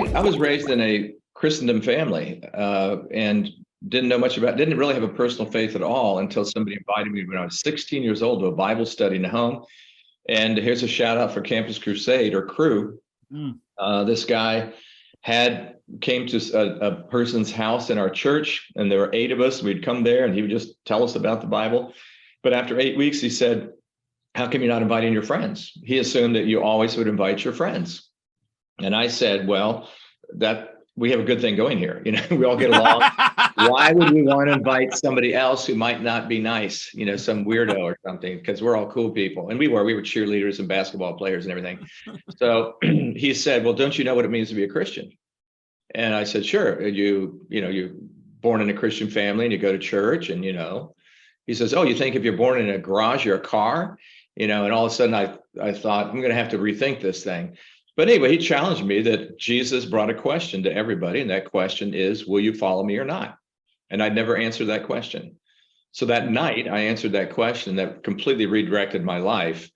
I was raised in a Christendom family and didn't really have a personal faith at all until somebody invited me when I was 16 years old to a Bible study in the home. And here's a shout out for Campus Crusade or Crew. This guy came to a person's house in our church, and there were 8 of us. We'd come there and he would just tell us about the Bible. But after 8 weeks, he said, "How come you're not inviting your friends?" He assumed that you always would invite your friends. And I said, well, that we have a good thing going here. We all get along. Why would we want to invite somebody else who might not be nice, some weirdo or something? Because we're all cool people. And we were cheerleaders and basketball players and everything. So he said, well, don't you know what it means to be a Christian? And I said, sure. You're born in a Christian family and you go to church and, he says, oh, you think if you're born in a garage, you're a car? And all of a sudden I thought, I'm going to have to rethink this thing. But anyway, he challenged me that Jesus brought a question to everybody. And that question is, will you follow me or not? And I'd never answered that question. So that night I answered that question that completely redirected my life.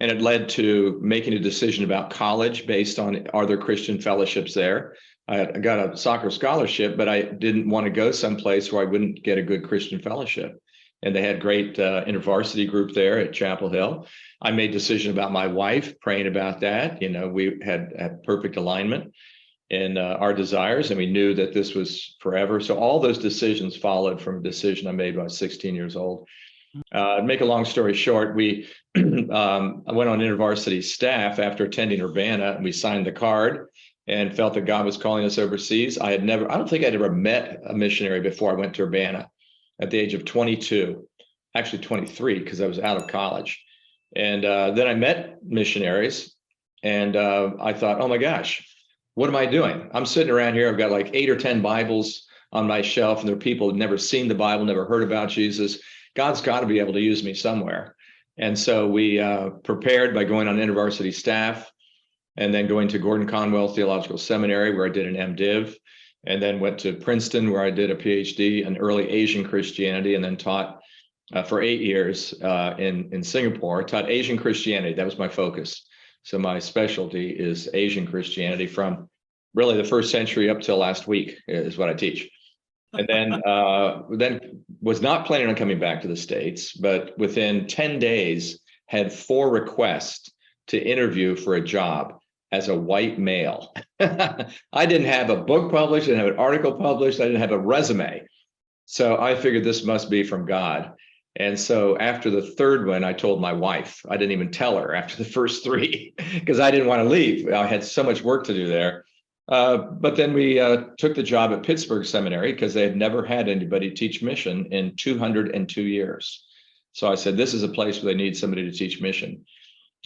And it led to making a decision about college based on, are there Christian fellowships there? I got a soccer scholarship, but I didn't want to go someplace where I wouldn't get a good Christian fellowship. And they had great intervarsity group there at Chapel Hill. I made a decision about my wife, praying about that. We had perfect alignment in our desires, and we knew that this was forever. So all those decisions followed from a decision I made when I was 16 years old. Make a long story short, I went on InterVarsity staff after attending Urbana, and we signed the card and felt that God was calling us overseas. I don't think I'd ever met a missionary before I went to Urbana at the age of 22, actually 23, because I was out of college. And then I met missionaries, and I thought, oh my gosh, what am I doing? I'm sitting around here. I've got like 8 or 10 Bibles on my shelf, and there are people who've never seen the Bible, never heard about Jesus. God's got to be able to use me somewhere. And so we prepared by going on InterVarsity staff, and then going to Gordon-Conwell Theological Seminary, where I did an MDiv, and then went to Princeton, where I did a PhD in early Asian Christianity, and then taught for 8 years in Singapore. Taught Asian Christianity. That was my focus. So my specialty is Asian Christianity from really the first century up till last week is what I teach. And then was not planning on coming back to the States, but within 10 days had 4 requests to interview for a job as a white male. I didn't have a book published, I didn't have an article published, I didn't have a resume. So I figured this must be from God. And so after the 3rd one, I told my wife. I didn't even tell her after the first 3 because I didn't want to leave. I had so much work to do there. But then we took the job at Pittsburgh Seminary because they had never had anybody teach mission in 202 years. So I said, this is a place where they need somebody to teach mission.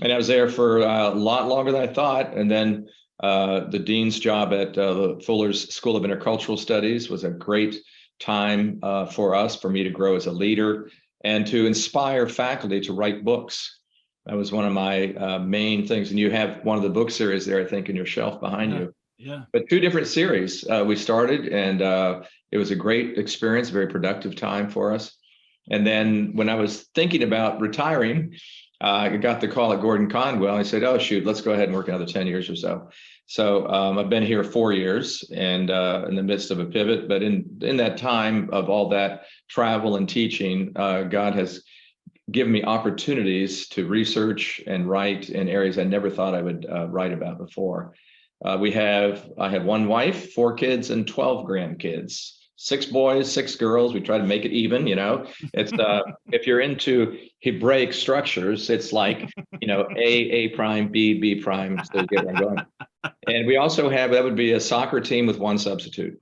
And I was there for a lot longer than I thought. And then the dean's job at the Fuller's School of Intercultural Studies was a great time for me to grow as a leader and to inspire faculty to write books. That was one of my main things. And you have one of the book series there, I think, in your shelf behind you. Yeah. But 2 different series we started, and it was a great experience, very productive time for us. And then when I was thinking about retiring, I got the call at Gordon-Conwell. I said, oh, shoot, let's go ahead and work another 10 years or so. So I've been here 4 years and in the midst of a pivot. But in that time of all that travel and teaching, God has given me opportunities to research and write in areas I never thought I would write about before. I have 1 wife, 4 kids, and 12 grandkids. 6 boys, 6 girls. We try to make it even, It's if you're into Hebraic structures, it's like, A prime, B prime. So you get where I'm going. And we also have, that would be a soccer team with 1 substitute.